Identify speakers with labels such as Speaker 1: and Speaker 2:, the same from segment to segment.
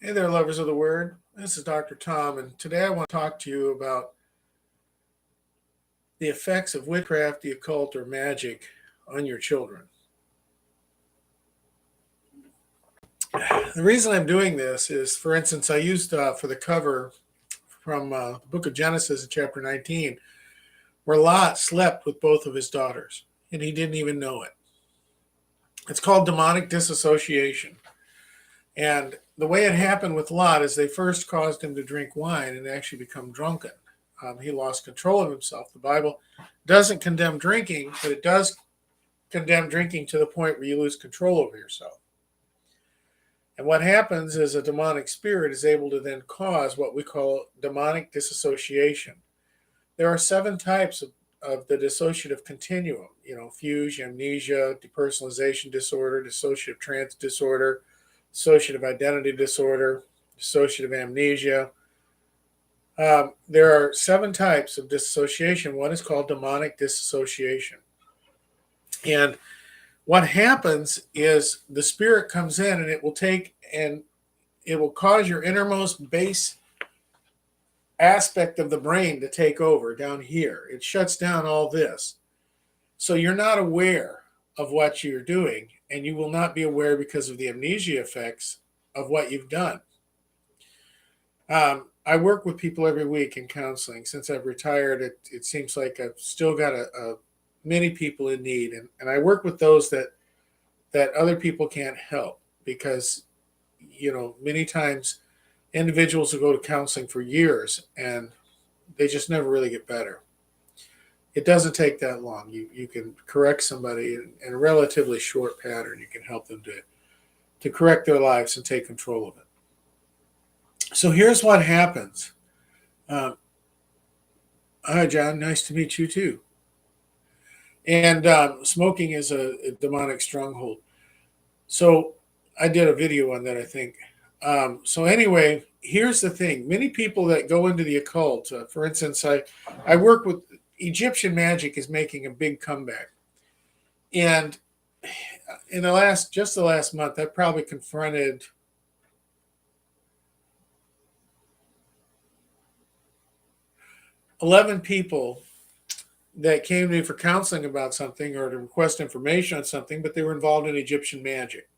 Speaker 1: Hey there, lovers of the word. This is Dr. Tom, and today I want to talk to you about the effects of witchcraft, the occult, or magic on your children. The reason I'm doing this is, for instance, I used for the cover from the book of Genesis in chapter 19, where Lot slept with both of his daughters, and he didn't even know it. It's called demonic dissociation. And the way it happened with Lot is they first caused him to drink wine and actually become drunken. He lost control of himself. The Bible doesn't condemn drinking, but it does condemn drinking to the point where you lose control over yourself. And what happens is a demonic spirit is able to then cause what we call demonic dissociation. There are 7 types of the dissociative continuum, fugue, amnesia, depersonalization disorder, dissociative trance disorder, dissociative identity disorder, dissociative amnesia. There are 7 types of dissociation. One is called demonic dissociation. And what happens is the spirit comes in and it will cause your innermost base aspect of the brain to take over down here. It shuts down all this. So you're not aware of what you're doing, and you will not be aware because of the amnesia effects of what you've done. I work with people every week in counseling. Since I've retired, it seems like I've still got many people in need, and I work with those that other people can't help because, many times individuals will go to counseling for years and they just never really get better. It doesn't take that long. You can correct somebody in a relatively short pattern. You can help them to correct their lives and take control of it. So here's what happens. Hi, John. Nice to meet you too. And smoking is a demonic stronghold. So I did a video on that, I think. So anyway, here's the thing. Many people that go into the occult, for instance, I work with Egyptian magic is making a big comeback. And in the last month, I probably confronted 11 people that came to me for counseling about something or to request information on something, but they were involved in Egyptian magic.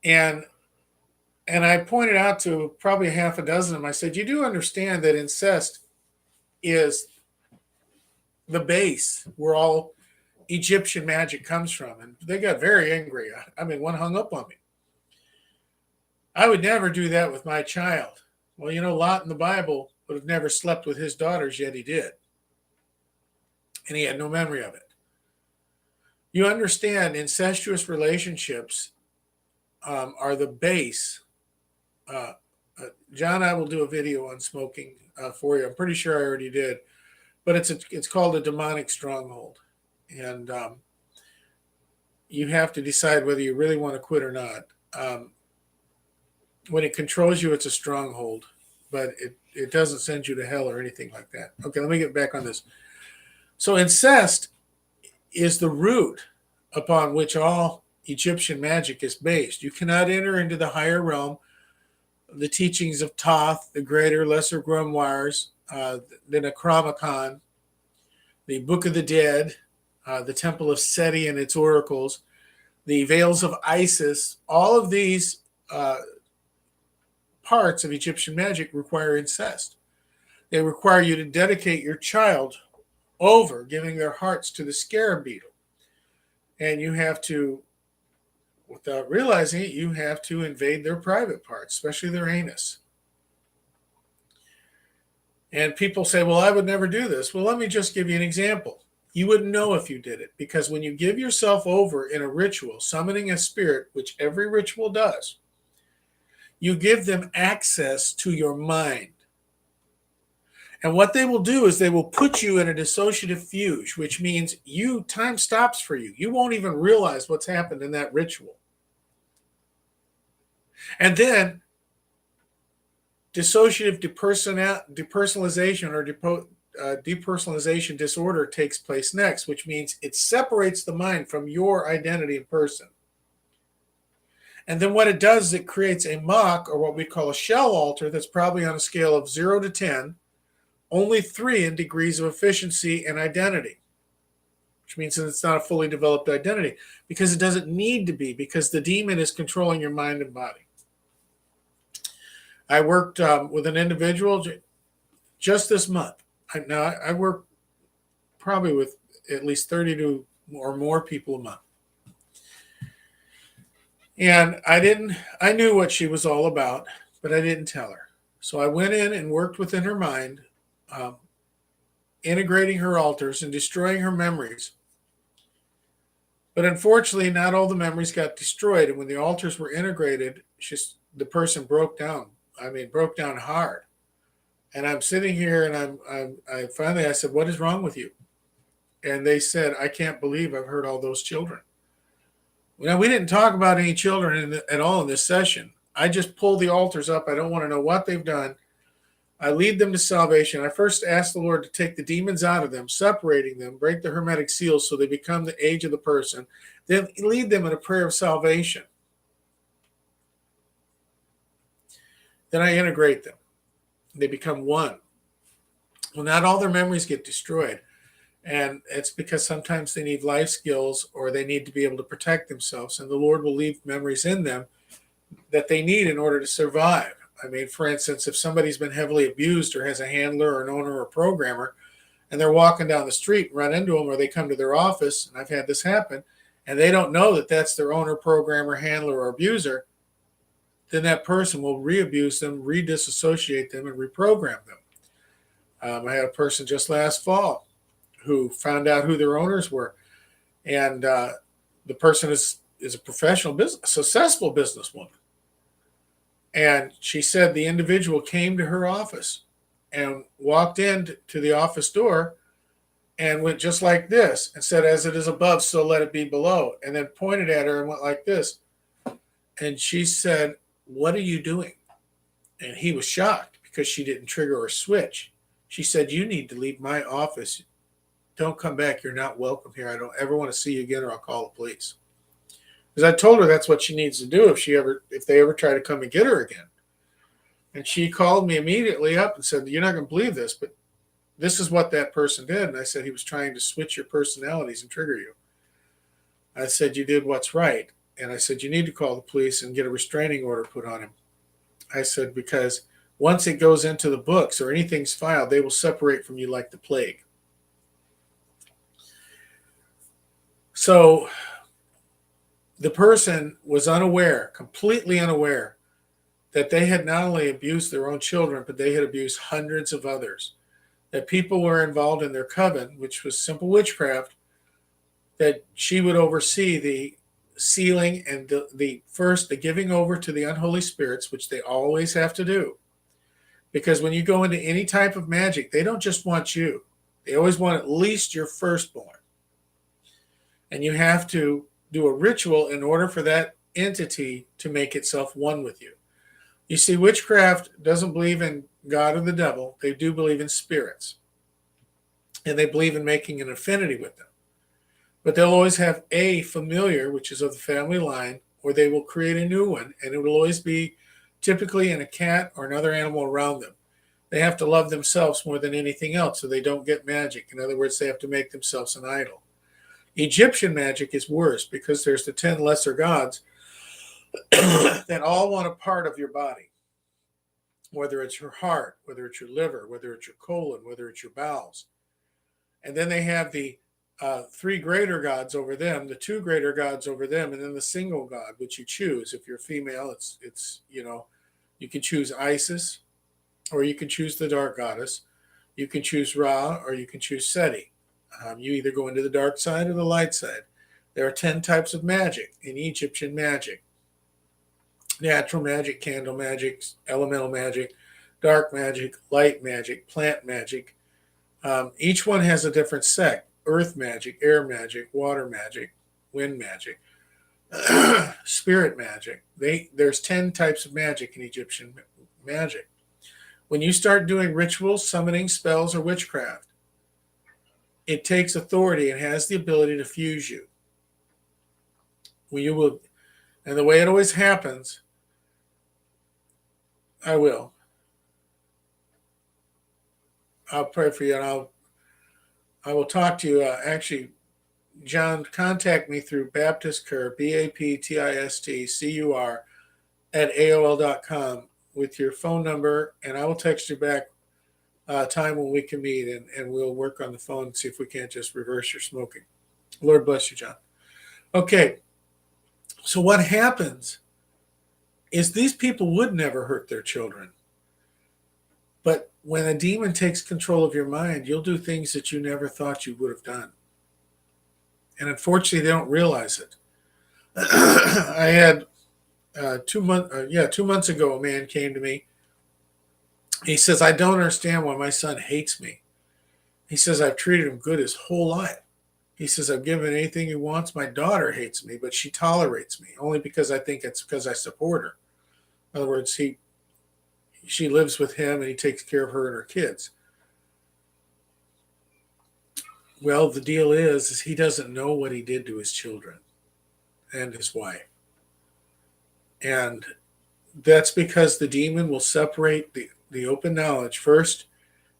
Speaker 1: And I pointed out to probably a half a dozen of them, I said, you do understand that incest is the base where all Egyptian magic comes from. And they got very angry. One hung up on me. I would never do that with my child. Well, Lot in the Bible would have never slept with his daughters, yet he did. And he had no memory of it. You understand, incestuous relationships are the base. John, I will do a video on smoking for you. I'm pretty sure I already did. But it's called a demonic stronghold. And you have to decide whether you really want to quit or not. When it controls you, it's a stronghold. But it doesn't send you to hell or anything like that. Okay, let me get back on this. So incest is the root upon which all Egyptian magic is based. You cannot enter into the higher realm, the teachings of Thoth, the greater, lesser grimoires, the Necronomicon, the Book of the Dead, the Temple of Seti and its oracles, the Veils of Isis. All of these parts of Egyptian magic require incest. They require you to dedicate your child over, giving their hearts to the scarab beetle. And you have to, without realizing it, you have to invade their private parts, especially their anus. And people say, well, I would never do this. Well, let me just give you an example. You wouldn't know if you did it, because when you give yourself over in a ritual, summoning a spirit, which every ritual does, you give them access to your mind. And what they will do is they will put you in a dissociative fugue, which means time stops for you. You won't even realize what's happened in that ritual. And then dissociative depersonalization or depersonalization disorder takes place next, which means it separates the mind from your identity in person. And then what it does is it creates a mock, or what we call a shell altar, that's probably on a scale of 0 to 10, only 3 in degrees of efficiency and identity, which means that it's not a fully developed identity, because it doesn't need to be, because the demon is controlling your mind and body. I worked with an individual just this month. I work probably with at least 30 to or more people a month. And I knew what she was all about, but I didn't tell her. So I went in and worked within her mind, integrating her altars and destroying her memories. But unfortunately, not all the memories got destroyed. And when the altars were integrated, the person broke down. Broke down hard. And I'm sitting here, and I finally said, "What is wrong with you?" And they said, "I can't believe I've hurt all those children." Now, we didn't talk about any children at all in this session. I just pulled the altars up. I don't want to know what they've done. I lead them to salvation. I first ask the Lord to take the demons out of them, separating them, break the hermetic seals so they become the age of the person, then lead them in a prayer of salvation. Then I integrate them. They become one. Well, not all their memories get destroyed. And it's because sometimes they need life skills, or they need to be able to protect themselves. And the Lord will leave memories in them that they need in order to survive. For instance, if somebody's been heavily abused, or has a handler or an owner or a programmer, and they're walking down the street and run into them, or they come to their office, and I've had this happen, and they don't know that that's their owner, programmer, handler, or abuser, then that person will re-abuse them, re-dissociate them, and reprogram them. I had a person just last fall who found out who their owners were. And the person is a professional successful businesswoman. And she said the individual came to her office and walked in to the office door and went just like this and said, "As it is above, so let it be below." And then pointed at her and went like this. And she said, "What are you doing?" And he was shocked because she didn't trigger or switch. She said, "You need to leave my office. Don't come back. You're not welcome here. I don't ever want to see you again, or I'll call the police." Because I told her that's what she needs to do if they ever try to come and get her again. And she called me immediately up and said, "You're not going to believe this, but this is what that person did." And I said, "He was trying to switch your personalities and trigger you." I said, "You did what's right." And I said, "You need to call the police and get a restraining order put on him." I said, "Because once it goes into the books or anything's filed, they will separate from you like the plague." So the person was unaware, completely unaware, that they had not only abused their own children, but they had abused hundreds of others. That people were involved in their coven, which was simple witchcraft, that she would oversee the sealing and the giving over to the unholy spirits, which they always have to do. Because when you go into any type of magic, they don't just want you. They always want at least your firstborn. And you have to do a ritual in order for that entity to make itself one with you. You see, witchcraft doesn't believe in God or the devil. They do believe in spirits. And they believe in making an affinity with them. But they'll always have a familiar, which is of the family line, or they will create a new one, and it will always be typically in a cat or another animal around them. They have to love themselves more than anything else, so they don't get magic. In other words, they have to make themselves an idol. Egyptian magic is worse because there's the 10 lesser gods that all want a part of your body, whether it's your heart, whether it's your liver, whether it's your colon, whether it's your bowels. And then they have the 3 greater gods over them, the 2 greater gods over them, and then the single god, which you choose. If you're female, it's you can choose Isis, or you can choose the dark goddess. You can choose Ra, or you can choose Seti. You either go into the dark side or the light side. There are 10 types of magic in Egyptian magic: natural magic, candle magic, elemental magic, dark magic, light magic, plant magic. Each one has a different sect: earth magic, air magic, water magic, wind magic, spirit magic. There's 10 types of magic in Egyptian magic. When you start doing rituals, summoning, spells, or witchcraft, it takes authority and has the ability to fuse you. And the way it always happens, I will. I'll pray for you, and I will talk to you. Actually, John, contact me through Baptistcur, BAPTISTCUR, at AOL.com with your phone number, and I will text you back time when we can meet, and we'll work on the phone and see if we can't just reverse your smoking. Lord bless you, John. Okay, so what happens is these people would never hurt their children. But when a demon takes control of your mind, you'll do things that you never thought you would have done. And unfortunately, they don't realize it. I had 2 months ago, a man came to me. He says, I don't understand why my son hates me. He says, I've treated him good his whole life. He says, I've given anything he wants. My daughter hates me, but she tolerates me only because I think it's because I support her. In other words, she lives with him and he takes care of her and her kids. Well, the deal is he doesn't know what he did to his children and his wife. And that's because the demon will separate the open knowledge. First,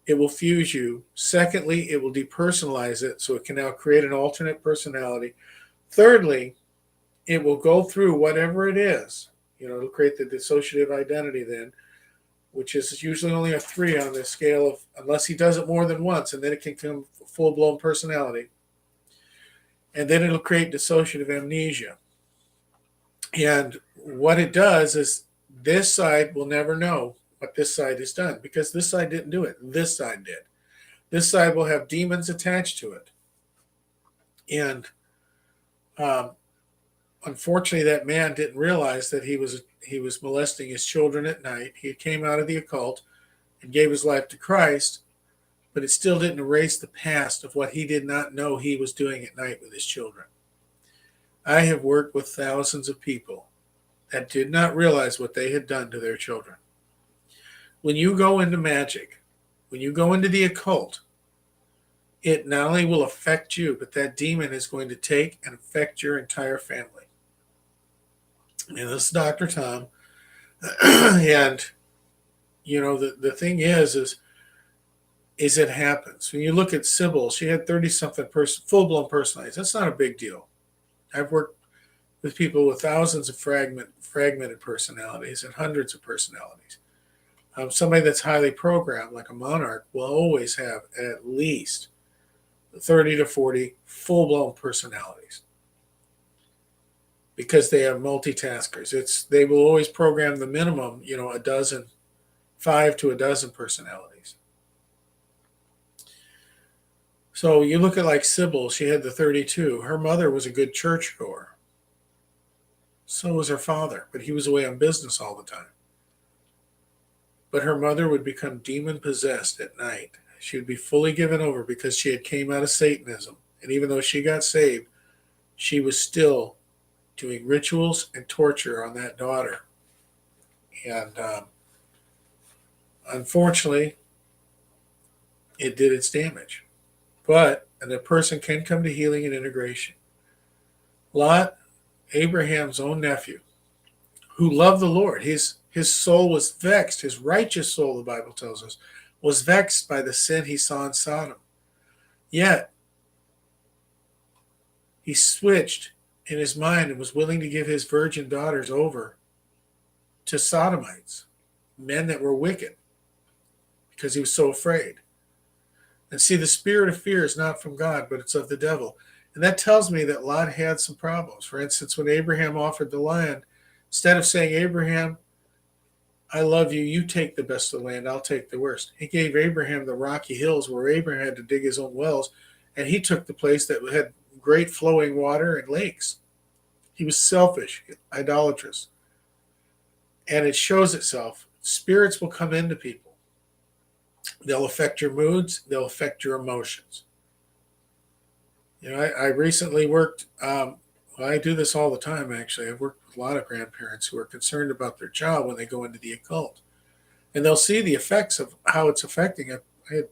Speaker 1: it will fuse you. Secondly, it will depersonalize it so it can now create an alternate personality. Thirdly, it will go through whatever it is. It'll create the dissociative identity then, which is usually only a 3 on the scale of, unless he does it more than once, and then it can become full-blown personality. And then it'll create dissociative amnesia. And what it does is this side will never know what this side has done because this side didn't do it. This side did. This side will have demons attached to it. And unfortunately, that man didn't realize that he was molesting his children at night. He came out of the occult and gave his life to Christ, but it still didn't erase the past of what he did not know he was doing at night with his children. I have worked with thousands of people that did not realize what they had done to their children. When you go into magic, when you go into the occult, it not only will affect you, but that demon is going to take and affect your entire family. And this is Dr. Tom. And, the thing is it happens. When you look at Sybil, she had 30-something full-blown personalities. That's not a big deal. I've worked with people with thousands of fragmented personalities and hundreds of personalities. Somebody that's highly programmed, like a monarch, will always have at least 30 to 40 full-blown personalities because they have multitaskers. They will always program the minimum, 5 to a dozen personalities. So you look at like Sybil, she had the 32. Her mother was a good churchgoer. So was her father, but he was away on business all the time. But her mother would become demon-possessed at night. She would be fully given over because she had came out of Satanism. And even though she got saved, she was still doing rituals and torture on that daughter. And unfortunately, it did its damage. But the person can come to healing and integration. Lot, Abraham's own nephew, who loved the Lord, his soul was vexed, his righteous soul, the Bible tells us, was vexed by the sin he saw in Sodom. Yet, he switched in his mind and was willing to give his virgin daughters over to Sodomites, men that were wicked, because he was so afraid. And see, the spirit of fear is not from God, but it's of the devil. And that tells me that Lot had some problems. For instance, when Abraham offered the land, instead of saying, Abraham, I love you, you take the best of the land, I'll take the worst. He gave Abraham the rocky hills where Abraham had to dig his own wells, and he took the place that had great flowing water and lakes. He was selfish, idolatrous. And it shows itself. Spirits will come into people. They'll affect your moods, they'll affect your emotions. I recently worked, I do this all the time, actually. I've worked with a lot of grandparents who are concerned about their child when they go into the occult. And they'll see the effects of how it's affecting it. I had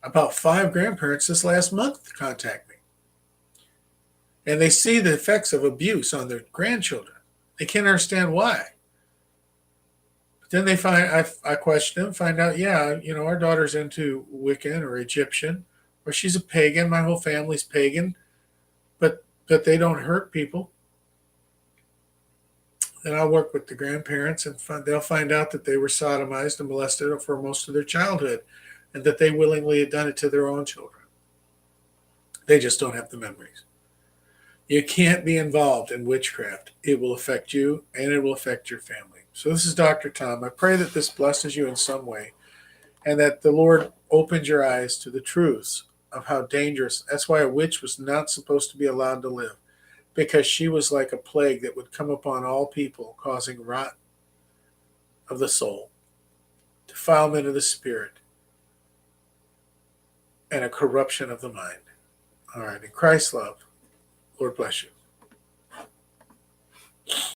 Speaker 1: about 5 grandparents this last month contact me. And they see the effects of abuse on their grandchildren. They can't understand why. But then they find, I question them, find out, yeah, our daughter's into Wiccan or Egyptian, or she's a pagan. My whole family's pagan, but they don't hurt people. Then I'll work with the grandparents, and they'll find out that they were sodomized and molested for most of their childhood, and that they willingly had done it to their own children. They just don't have the memories. You can't be involved in witchcraft. It will affect you, and it will affect your family. So this is Dr. Tom. I pray that this blesses you in some way, and that the Lord opens your eyes to the truths of how dangerous. That's why a witch was not supposed to be allowed to live, because she was like a plague that would come upon all people, causing rot of the soul, defilement of the spirit, and a corruption of the mind. All right, in Christ's love, Lord bless you.